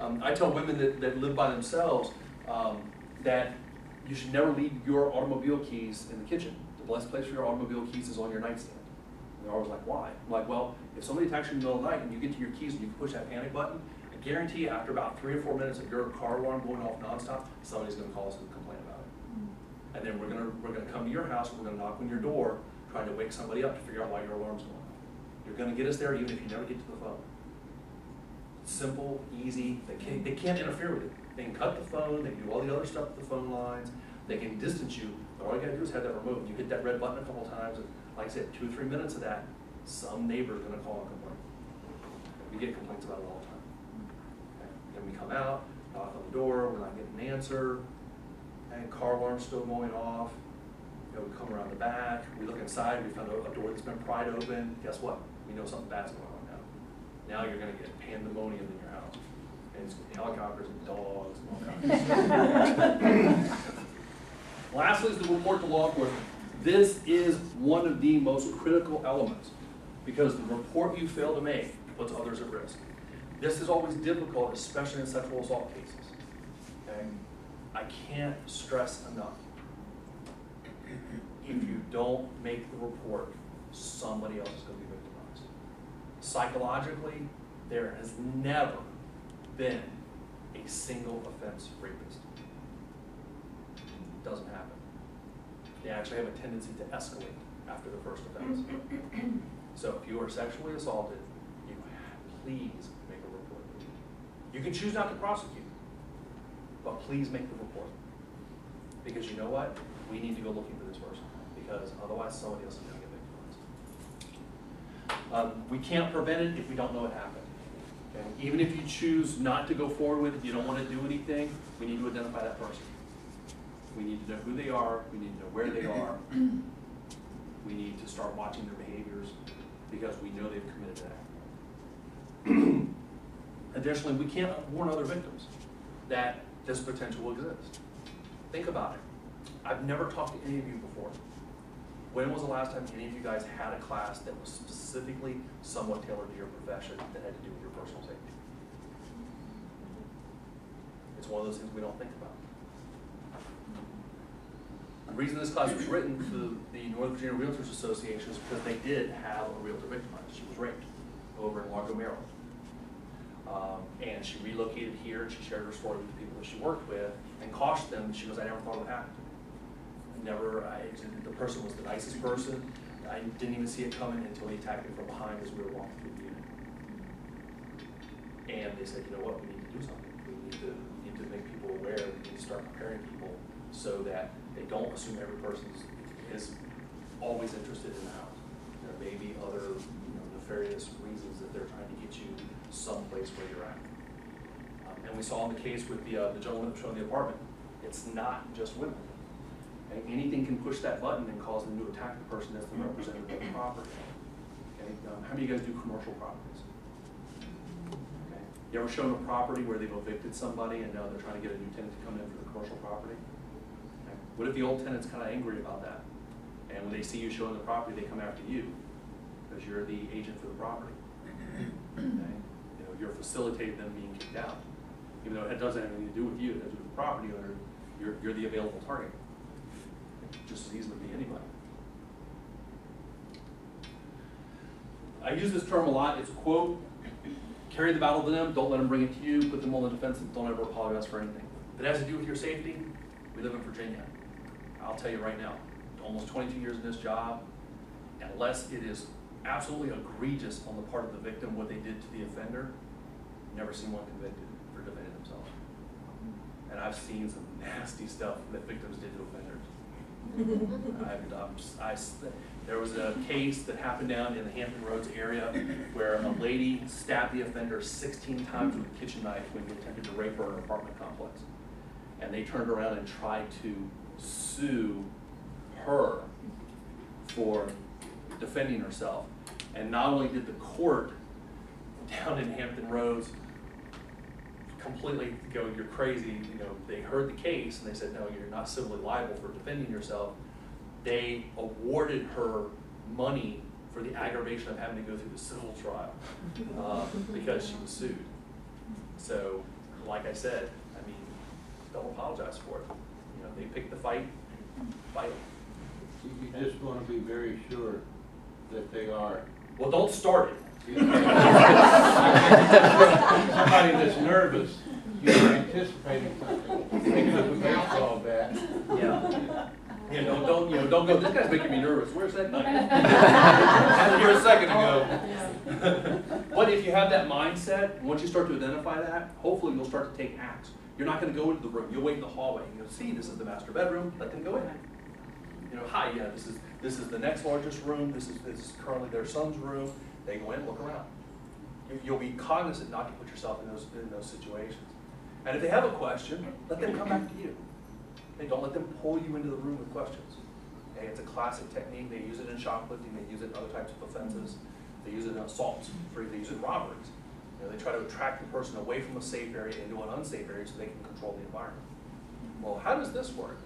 I tell women that live by themselves that you should never leave your automobile keys in the kitchen. The best place for your automobile keys is on your nightstand. And they're always like, why? I'm like, well, if somebody attacks you in the middle of the night and you get to your keys and you can push that panic button, I guarantee you after about 3 or 4 minutes of your car alarm going off nonstop, somebody's going to call us and complain about it. And then we're gonna come to your house, we're gonna knock on your door, trying to wake somebody up to figure out why your alarm's going off. You're gonna get us there even if you never get to the phone. Simple, easy, they can't interfere with it. They can cut the phone, they can do all the other stuff with the phone lines, they can distance you, but all you gotta do is have that remote. You hit that red button a couple times, and like I said, 2 or 3 minutes of that, some neighbor's gonna call and complain. We get complaints about it all the time. Okay. Then we come out, knock on the door, we're not getting an answer, and car alarm's still going off. You know, we come around the back, we look inside, we found a door that's been pried open. Guess what? We know something bad's going on now. Now you're going to get pandemonium in your house. And it's helicopters and dogs and all kinds. Lastly is the report to law enforcement. This is one of the most critical elements because the report you fail to make puts others at risk. This is always difficult, especially in sexual assault cases. Okay? I can't stress enough. If you don't make the report, somebody else is going to be victimized. Psychologically, there has never been a single offense rapist. It doesn't happen. They actually have a tendency to escalate after the first offense. So if you are sexually assaulted, please make a report. You can choose not to prosecute, but please make the report. Because you know what? We need to go looking for this person because otherwise somebody else is going to get victimized. We can't prevent it if we don't know it happened. Okay? Even if you choose not to go forward with it, you don't want to do anything, we need to identify that person. We need to know who they are, we need to know where they are, we need to start watching their behaviors because we know they've committed an act. Additionally, we can't warn other victims that this potential will exist. Think about it. I've never talked to any of you before. When was the last time any of you guys had a class that was specifically somewhat tailored to your profession that had to do with your personal safety? It's one of those things we don't think about. The reason this class was written to the North Virginia Realtors Association is because they did have a realtor victimized. She was raped over in Largo, Maryland. And she relocated here and she shared her story with the people that she worked with and cautioned them. She goes, I never thought it would happen to me. The person was the nicest person. I didn't even see it coming until he attacked me from behind as we were walking through the unit. And they said, you know what, we need to do something. We need to make people aware. We need to start preparing people so that they don't assume every person is always interested in the house. There may be other nefarious reasons that they're trying to get you someplace where you're at. And we saw in the case with the gentleman that showed the apartment, it's not just women. Okay? Anything can push that button and cause them to attack the person that's the representative of the property. Okay? How many of you guys do commercial properties? Okay. You ever shown a property where they've evicted somebody and now they're trying to get a new tenant to come in for the commercial property? Okay. What if the old tenant's kind of angry about that? And when they see you showing the property, they come after you because you're the agent for the property. Okay. You're facilitating them being kicked out. Even though it doesn't have anything to do with you, it has to do with the property owner, you're the available target. Just as easily be anybody. I use this term a lot. It's a quote, carry the battle to them, don't let them bring it to you, put them on the defensive, don't ever apologize for anything. If it has to do with your safety, we live in Virginia. I'll tell you right now, almost 22 years in this job, unless it is absolutely egregious on the part of the victim what they did to the offender, never seen one convicted for defending themselves. And I've seen some nasty stuff that victims did to offenders. There was a case that happened down in the Hampton Roads area where a lady stabbed the offender 16 times with a kitchen knife when he attempted to rape her in an apartment complex. And they turned around and tried to sue her for defending herself. And not only did the court down in Hampton Roads completely go, you're crazy, they heard the case and they said, no, you're not civilly liable for defending yourself. They awarded her money for the aggravation of having to go through the civil trial because she was sued. So like I said, I mean, don't apologize for it. You know, they pick the fight, fight them. You just want to be very sure that they are. Well, don't start it. Somebody that's nervous, you're anticipating something, picking up a baseball bat. Yeah. Yeah, don't go, this guy's making me nervous. Where's that knife? I was here a second ago. But if you have that mindset, once you start to identify that, hopefully you'll start to take acts. You're not going to go into the room. You'll wait in the hallway. You'll see this is the master bedroom. Let them go in. You know, hi, yeah, this is the next largest room. This is currently their son's room. They go in, look around. You'll be cognizant not to put yourself in those situations. And if they have a question, let them come back to you. And don't let them pull you into the room with questions. Okay, it's a classic technique. They use it in shoplifting. They use it in other types of offenses. They use it in assaults. They use it in robberies. You know, they try to attract the person away from a safe area into an unsafe area so they can control the environment. Well, how does this work?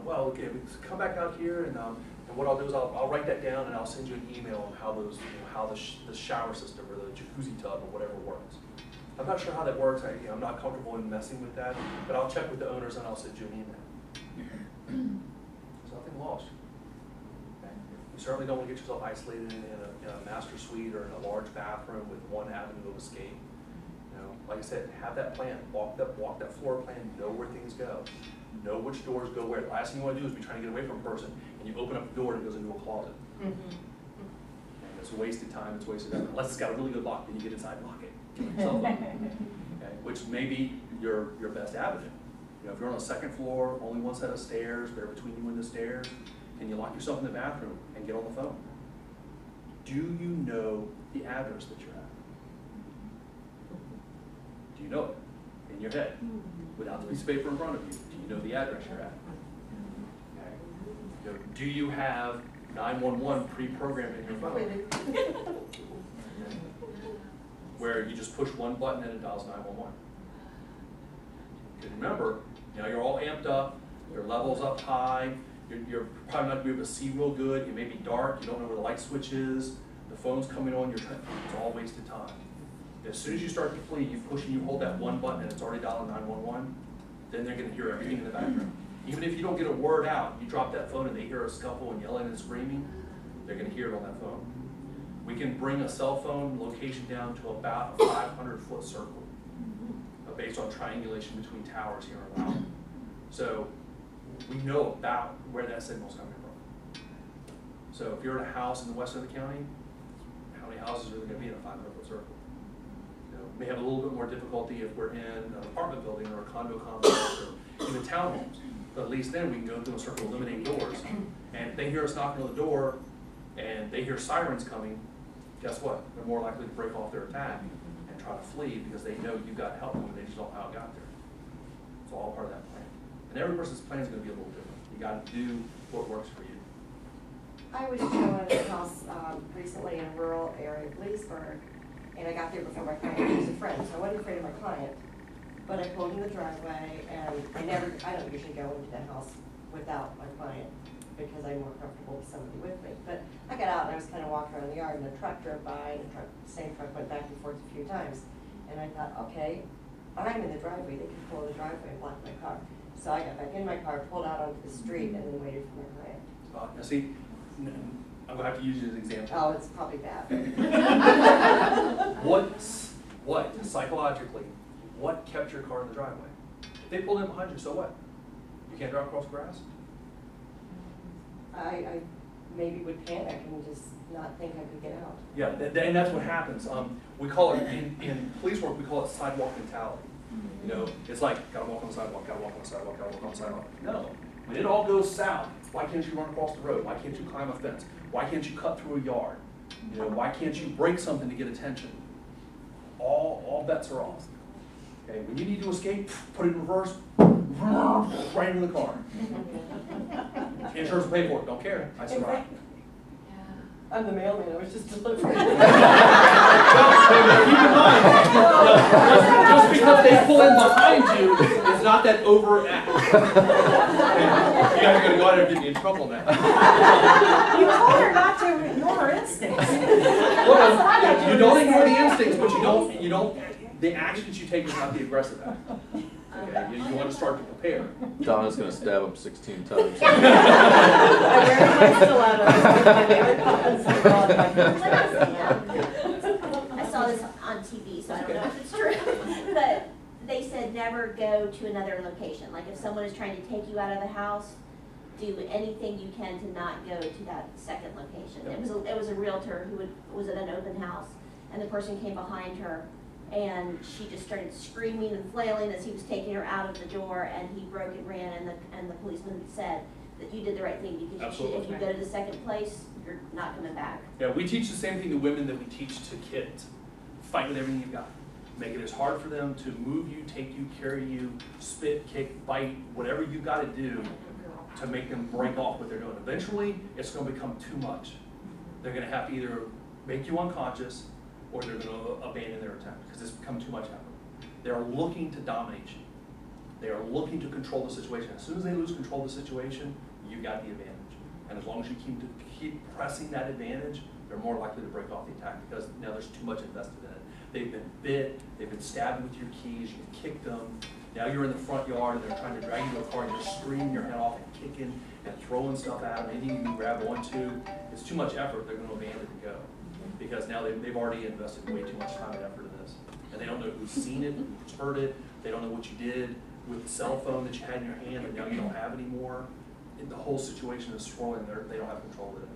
Well, okay, come back out here, and what I'll do is I'll write that down, and I'll send you an email on how those, how the shower system or the jacuzzi tub or whatever works. I'm not sure how that works. I'm not comfortable in messing with that, but I'll check with the owners and I'll send you an email. There's nothing lost. Okay? You certainly don't want to get yourself isolated in a master suite or in a large bathroom with one avenue of escape. You know, like I said, have that plan. Walk that floor plan. Know where things go. Know which doors go where. The last thing you want to do is be trying to get away from a person and you open up the door and it goes into a closet. And it's a wasted time. It's wasted effort. Unless it's got a really good lock, then you get inside and lock it. Okay? Which may be your best avenue. You know, if you're on the second floor, only one set of stairs, they're between you and the stairs, and you lock yourself in the bathroom and get on the phone. Do you know the address that you're at? Do you know it in your head? Without the piece of paper in front of you, do you know the address you're at? Okay. You know, do you have 911 pre-programmed in your phone? Where you just push one button and it dials 911. And remember, you know, you're all amped up, your level's up high, you're probably not going to be able to see real good, it may be dark, you don't know where the light switch is, the phone's coming on, it's all wasted time. As soon as you start to flee, you push and you hold that one button and it's already dialing 911, then they're going to hear everything in the background. Even if you don't get a word out, you drop that phone and they hear a scuffle and yelling and screaming, they're going to hear it on that phone. We can bring a cell phone location down to about a 500-foot circle based on triangulation between towers here in Loudoun. So we know about where that signal's coming from. So if you're in a house in the west of the county, how many houses are there going to be in a 500-foot circle? You know, we may have a little bit more difficulty if we're in an apartment building or a condo complex or even townhomes. But at least then we can go through a circle, eliminate doors. And if they hear us knocking on the door and they hear sirens coming, guess what? They're more likely to break off their attack and try to flee because they know you got help and they just don't know how it got there. It's all part of that plan. And every person's plan is going to be a little different. You got to do what works for you. I was showing a house recently in a rural area of Leesburg, and I got there before my client was a friend, so I wasn't afraid of my client. But I pulled in the driveway, and I don't usually go into that house without my client because I'm more comfortable with somebody with me. But I got out and I was kind of walking around the yard, and a truck drove by, and the same truck went back and forth a few times. And I thought, okay, I'm in the driveway, they can pull in the driveway and block my car. So I got back in my car, pulled out onto the street, and then waited for my client. Now see, I'm going to have to use you as an example. Oh, it's probably bad. What, psychologically, what kept your car in the driveway? If they pulled in behind you, so what? You can't drive across grass? I maybe would panic and just not think I could get out. Yeah, and that's what happens. We call it, in police work, we call it sidewalk mentality. You know, it's like, gotta walk on the sidewalk, gotta walk on the sidewalk, gotta walk on the sidewalk. No, when it all goes south, why can't you run across the road? Why can't you climb a fence? Why can't you cut through a yard? You know, why can't you break something to get attention? All bets are off. Okay, when you need to escape, put it in reverse, right into the car. Insurance will pay for it, don't care, I survived. I'm the mailman, I was just delivering. Keep in mind, just because they pull in behind you, it's not that overact. You guys are going to go out there and get me in trouble now. You told her not to ignore her instincts. Well, you don't ignore the instincts, but you don't the actions you take is not the aggressive act. Okay, you want to start to prepare. Donna's gonna stab him 16 times. I wear my stilettos, my favorite buttons, and all of my- I saw this on TV, so I don't know if it's true, but they said never go to another location. Like if someone is trying to take you out of the house, do anything you can to not go to that second location. It was a realtor who was at an open house, and the person came behind her, and she just started screaming and flailing as he was taking her out of the door, and he broke and ran, and the policeman said that you did the right thing, because Absolutely. if you go to the second place, you're not coming back. Yeah, we teach the same thing to women that we teach to kids. Fight with everything you've got. Make it as hard for them to move you, take you, carry you, spit, kick, bite, whatever you've got to do to make them break off what they're doing. Eventually, it's going to become too much. They're going to have to either make you unconscious or they're going to abandon their attempt because it's become too much effort. They are looking to dominate you. They are looking to control the situation. As soon as they lose control of the situation, you got the advantage. And as long as you keep pressing that advantage, they're more likely to break off the attack because now there's too much invested in it. They've been bit, they've been stabbed with your keys, you've kicked them. Now you're in the front yard and they're trying to drag you to a car and you're screaming your head off and kicking and throwing stuff at them, anything you can grab onto. It's too much effort, they're going to abandon and go. Because now they've already invested way too much time and effort in this. And they don't know who's seen it, who's heard it, they don't know what you did with the cell phone that you had in your hand and now you don't have anymore. The whole situation is swirling, they don't have control of it.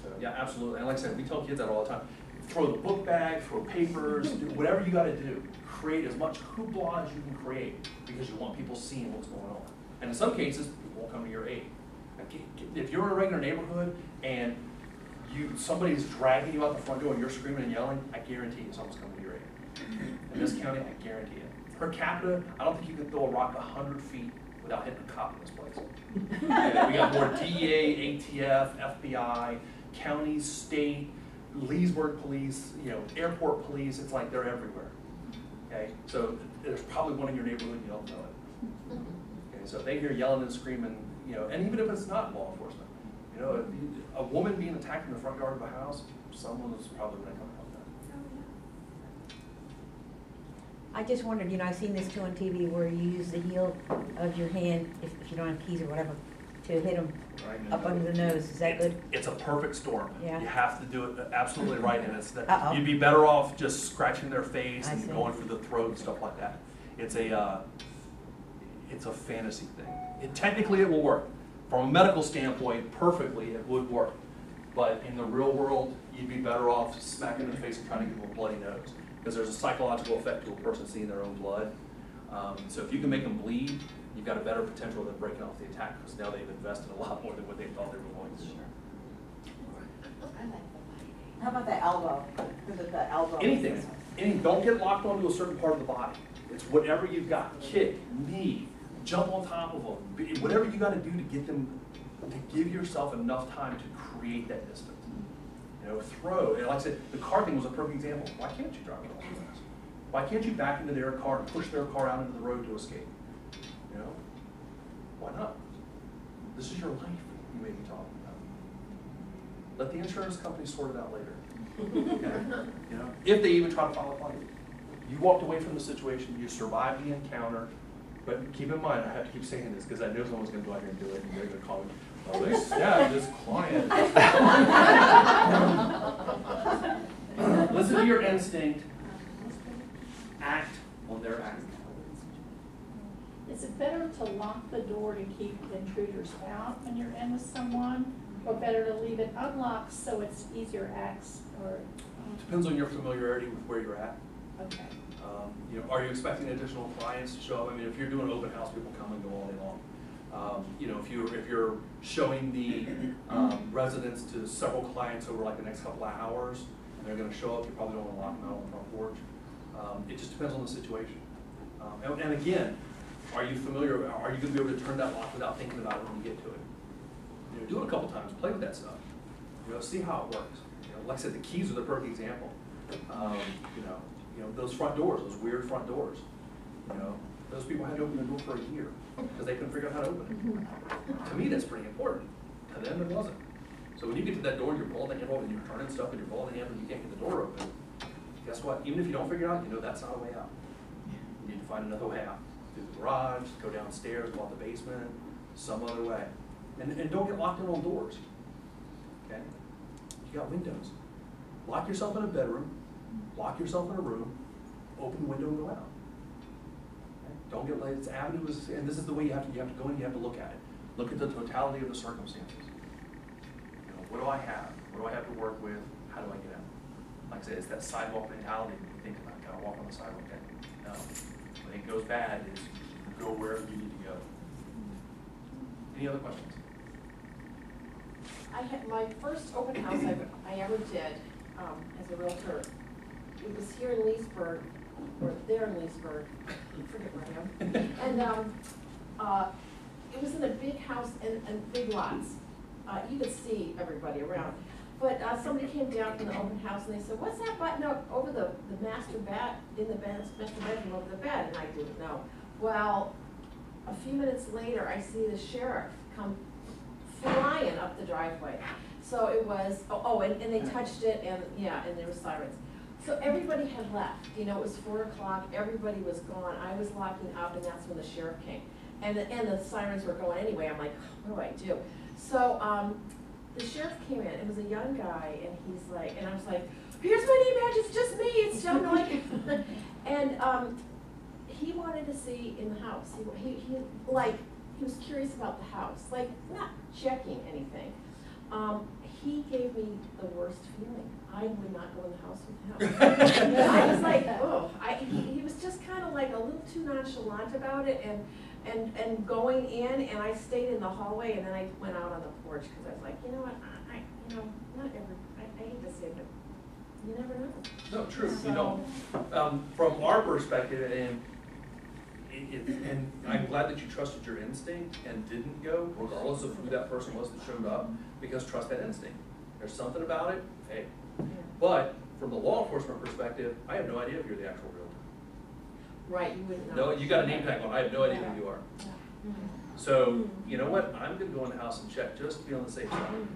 So yeah, absolutely. And like I said, we tell kids that all the time. Throw the book bag, throw papers, do whatever you got to do. Create as much hoopla as you can create because you want people seeing what's going on. And in some cases, people won't come to your aid. If you're in a regular neighborhood and somebody's dragging you out the front door and you're screaming and yelling, I guarantee you someone's coming to your aid. In this county, I guarantee it. Per capita, I don't think you can throw a rock 100 feet without hitting a cop in this place. Okay, we got more DEA, ATF, FBI, county, state, Leesburg police, airport police. It's like they're everywhere. Okay, so there's probably one in your neighborhood and you don't know it. Okay, so if they hear yelling and screaming, and even if it's not law enforcement, a woman being attacked in the front yard of a house, someone is probably going to come help that. I just wondered, I've seen this too on TV where you use the heel of your hand, if you don't have keys or whatever, to hit them up under the nose. Is that good? It's a perfect storm. Yeah. You have to do it absolutely right, and Uh-oh. you'd be better off just scratching their face I and see. going for the throat and stuff like that. It's a fantasy thing. Technically, it will work. From a medical standpoint, perfectly, it would work. But in the real world, you'd be better off smacking their face and trying to give them a bloody nose. Because there's a psychological effect to a person seeing their own blood. So if you can make them bleed, you've got a better potential than breaking off the attack because now they've invested a lot more than what they thought they were going to. How about the elbow? Is it the elbow? Anything. Don't get locked onto a certain part of the body. It's whatever you've got. Kick, knee, jump on top of them. Whatever you got to do to get them, to give yourself enough time to create that distance. Throw. And like I said, the car thing was a perfect example. Why can't you drive across the grass? Why can't you back into their car and push their car out into the road to escape? Why not? This is your life you may be talking about. Let the insurance company sort it out later. Okay? If they even try to file a claim. You walked away from the situation, you survived the encounter, but keep in mind, I have to keep saying this because I know someone's going to go out here and do it, and they're going to call me, oh, they stabbed this client. Listen to your instinct. Act on their act. Is it better to lock the door to keep intruders out when you're in with someone, or better to leave it unlocked so it's easier access? Or Depends on your familiarity with where you're at. okay, Are you expecting additional clients to show up? I mean, if you're doing open house, people come and go all day long. If you're showing the residents to several clients over like the next couple of hours, and they're going to show up, you probably don't want to lock them out on the front porch. It just depends on the situation. And again, are you familiar? Are you going to be able to turn that lock without thinking about it when you get to it? Do it a couple times. Play with that stuff. See how it works. Like I said, the keys are the perfect example. Those front doors, those weird front doors. Those people had to open the door for a year because they couldn't figure out how to open it. To me, that's pretty important. To them, it wasn't. So when you get to that door and you're pulling the handle and you're turning stuff and you're pulling the handle and you can't get the door open, guess what? Even if you don't figure it out, you know that's not a way out. You need to find another way out. Through the garage, go downstairs, go out the basement, some other way. And don't get locked in on doors. Okay? You got windows. Lock yourself in a bedroom, lock yourself in a room, open the window and go out. Okay? Don't get like, it's avenues, and this is the way you have to go in, you have to look at it. Look at the totality of the circumstances. You know, what do I have? What do I have to work with? How do I get out? Like I said, it's that sidewalk mentality when you think about, can I walk on the sidewalk? Okay. No. When it goes bad, is go wherever you need to go. Any other questions? I had my first open house I ever did as a realtor. It was here in Leesburg, or there in Leesburg, I forget where I am. And it was in a big house and big lots. You could see everybody around. But somebody came down from the open house and they said, "What's that button up over the master bed, in the master bedroom over the bed?" And I didn't know. Well, a few minutes later, I see the sheriff come flying up the driveway. So it was, and they touched it, and yeah, and there were sirens. So everybody had left, you know, it was 4 o'clock, everybody was gone, I was locking up, and that's when the sheriff came. And the sirens were going anyway, I'm like, what do I do? So the sheriff came in, it was a young guy, and he's like, and I was like, "Here's my name badge, it's just me, it's Joe Noy." And he wanted to see in the house, he was curious about the house, like not checking anything. He gave me the worst feeling. I would not go in the house with him. I was like, oh, he was just kind of like a little too nonchalant about it, and going in, and I stayed in the hallway, and then I went out on the porch because I was like, you know what, not every, I hate to say it, but you never know. No, true, So- you don't. From our perspective, and I'm glad that you trusted your instinct and didn't go, regardless of who that person was that showed up, because trust that instinct. There's something about it, hey. But from the law enforcement perspective, I have no idea if you're the actual realtor. Right, you wouldn't know. No, you got a name tag on, I have no idea who you are. So, you know what, I'm gonna go in the house and check just to be on the safe side.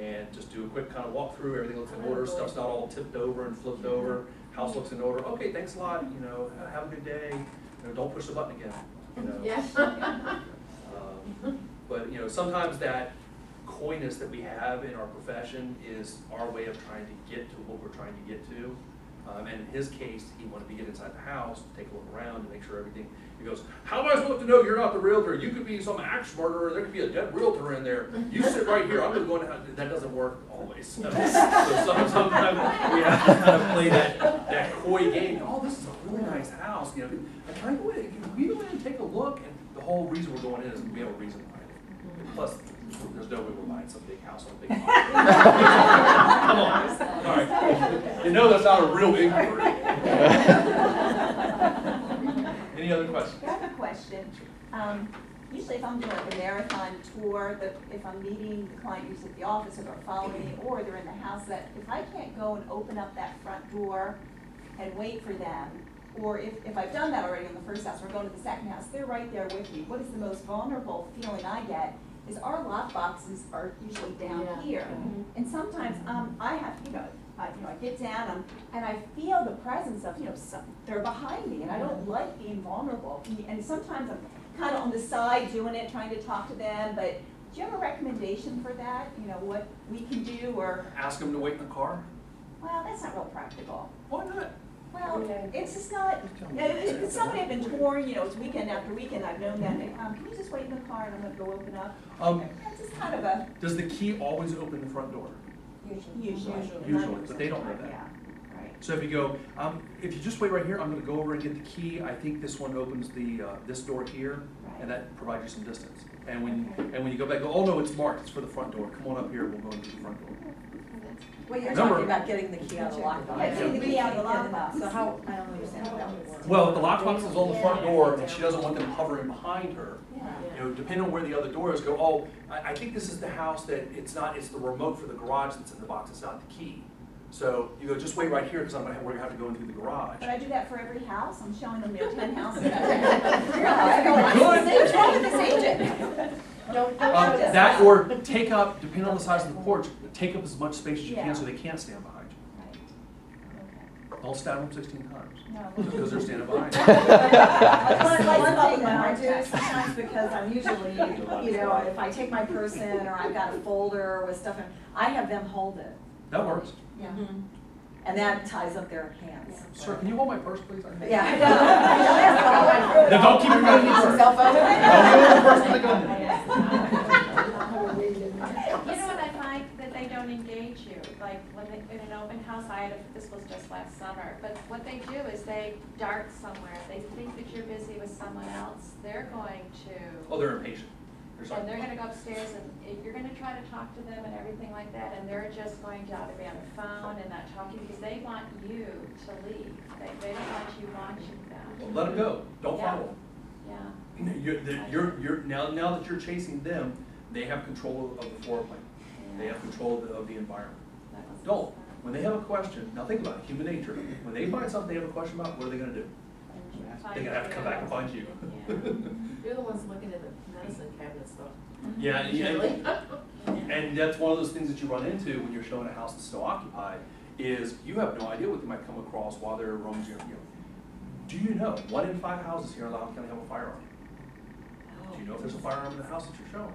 And just do a quick kind of walkthrough, everything looks in order, stuff's not all tipped over and flipped over, house looks in order, okay, thanks a lot, you know, have a good day, you know, don't push the button again, you know. Yeah. But, you know, sometimes that coyness that we have in our profession is our way of trying to get to what we're trying to get to. And in his case, he wanted to get inside the house, take a look around, and make sure everything, he goes, "How am I supposed to know you're not the realtor? You could be some axe murderer, there could be a dead realtor in there. You sit right here, I'm gonna go in the house." That doesn't work always. So sometimes we have to kind of play that coy game. "Oh, this is a really nice house, you know, can we go in and take a look?" And the whole reason we're going in is we have a reason behind it. Plus, there's no way we're buying some big house on a big lot. Come on, all right. You know that's not a real inquiry. Any other questions? I have a question. Usually if I'm doing like a marathon tour, if I'm meeting the client usually at the office or they're following me or they're in the house, that if I can't go and open up that front door and wait for them, or if I've done that already in the first house, we're going to the second house, they're right there with me. What is the most vulnerable feeling I get is our lock boxes are usually down here. And sometimes I have, I get down and I feel the presence of, they're behind me and I don't like being vulnerable. And sometimes I'm kind of on the side doing it, trying to talk to them, but do you have a recommendation for that? What we can do or? Ask them to wait in the car? Well, that's not real practical. Why not? Well, it's just not, it's somebody I've been touring, it's weekend after weekend, I've known that, can you just wait in the car and I'm gonna go open up? That's just kind of a. Does the key always open the front door? Usually, but they don't know that. Yeah, right. So if you go, if you just wait right here, I'm gonna go over and get the key. I think this one opens the, this door here, and that provides you some distance. And when you go back, oh no, it's marked, it's for the front door. Come on up here, we'll go into the front door. Well, you're Remember- talking about getting the key out of the lockbox. Yeah, getting the key out of the lockbox. So how, I don't understand how that would work. Well, if the lockbox is on the front door and she doesn't want them hovering behind her, Yeah. depending on where the other door is, go, oh, I think this is the house that it's the remote for the garage that's in the box, it's not the key. So you go, just wait right here because we're gonna have to go into the garage. But I do that for every house, I'm showing them there are 10 houses. What's wrong with this agent? Don't That or take up, depending on the size of the porch, take up as much space as you can Yeah. so they can't stand behind you. Right. Okay. Don't stab them 16 times, No. just because they're standing behind you. One thing that I do sometimes, because I'm usually, you know, if I take my purse in or I've got a folder with stuff in, I have them hold it. That works. Yeah. And that ties up their hands. Sir, can you hold my purse, please? Yeah, I know. Then don't keep your gun in your purse. Cell phone? You know what I find, that they don't engage you, like when they, in an open house, this was just last summer, but what they do is they dart somewhere, they think that you're busy with someone else, they're going to. Oh, they're impatient. They're sorry. And they're gonna go upstairs and you're gonna try to talk to them and everything like that, and they're just going to either be on their phone and not talking, because they want you to leave. They don't want you watching them. Well, let them go. Don't Yeah. follow them. Yeah. Now that you're chasing them, they have control of the floor plan. They have control of the environment. That was- Don't. When they have a question, now think about it, human nature. When they find something they have a question about, what are they gonna do? They're gonna have to come back and find you. Yeah. You're the ones looking at the medicine cabinets though. Yeah, Usually. and that's one of those things that you run into when you're showing a house that's still occupied, is you have no idea what they might come across while they're roaming your, do you know, 1 in 5 houses here in Loudoun County have a firearm? Do you know if there's a firearm in the house that you're showing?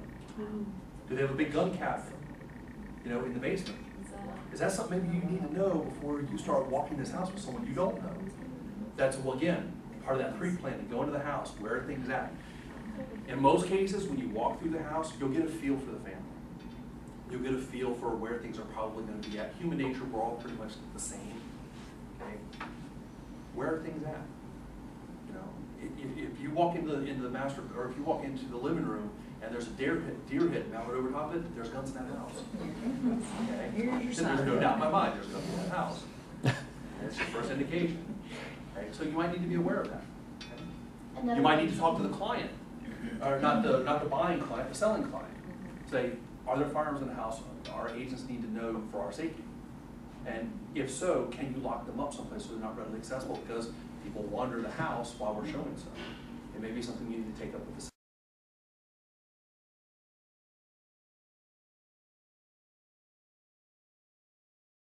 Do they have a big gun cabinet, in the basement? Is that something maybe you need to know before you start walking this house with someone you don't know? That's, well, again, part of that pre-planning, go into the house, where are things at? In most cases, when you walk through the house, you'll get a feel for the family. You'll get a feel for where things are probably gonna be at. Human nature, we're all pretty much the same, okay? Where are things at? If you walk into the master, or if you walk into the living room and there's a deer head mounted over top of it, there's guns in that house. Okay? Then there's no doubt in my mind, there's guns in that house. That's your first indication. Okay? So you might need to be aware of that. Okay? You might need to talk to the client, or not the buying client, the selling client. Say, are there firearms in the house? Our agents need to know for our safety. And if so, can you lock them up someplace so they're not readily accessible? Because people wander the house while we're showing stuff. It may be something you need to take up with the